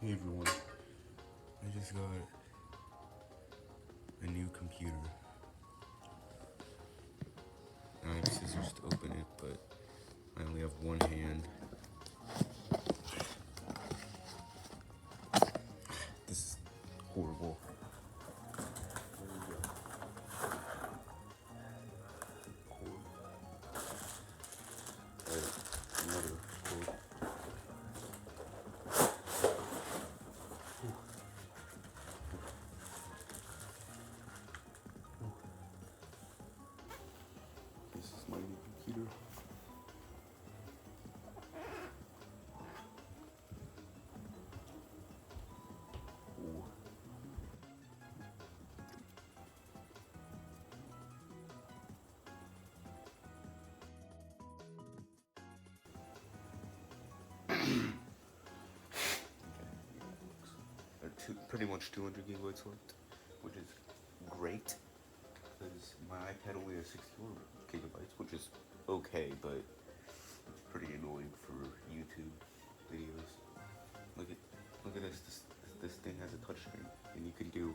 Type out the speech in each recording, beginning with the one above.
Hey everyone, I just got a new computer. I have scissors to open it, but I only have one hand. This is horrible. Another cord. This is my new computer. Ooh. Pretty much 200 gigabytes left, which is great, because my iPad only has 64 gigabytes, which is okay, but pretty annoying for YouTube videos. Look at this. This thing has a touchscreen, and you can do.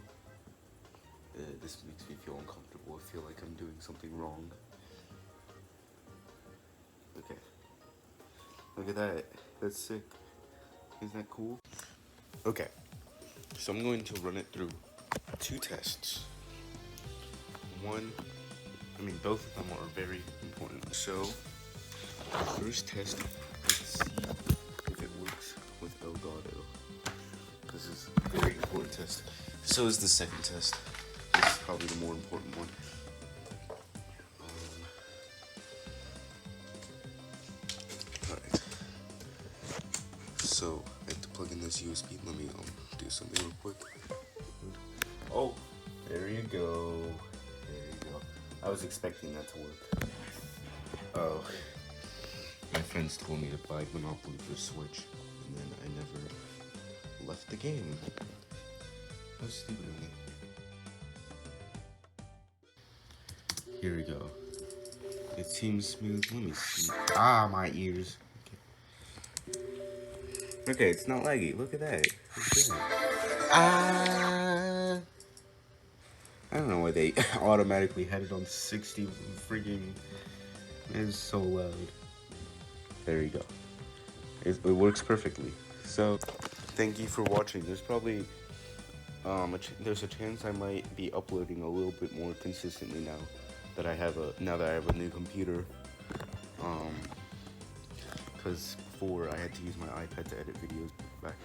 This makes me feel uncomfortable. I feel like I'm doing something wrong. Okay. Look at that. That's sick. Isn't that cool? Okay. So I'm going to run it through 2 tests. Both of them are very important. So, the first test, let's see if it works with Elgato. This is a very important test. So is the second test. This is probably the more important one. Alright. So, I have to plug in this USB. Let me do something real quick. Oh, there you go. There you go. I was expecting that to work. Oh. My friends told me to buy Monopoly for Switch, and then I never left the game. How stupid of me. Here we go. It seems smooth. Let me see. Ah, my ears. Okay, it's not laggy. Look at that. Ah. I don't know why they automatically had it on 60 freaking. It's so loud. There you go. It works perfectly. So, thank you for watching. There's probably there's a chance I might be uploading a little bit more consistently now that I have a new computer. Because before I had to use my iPad to edit videos back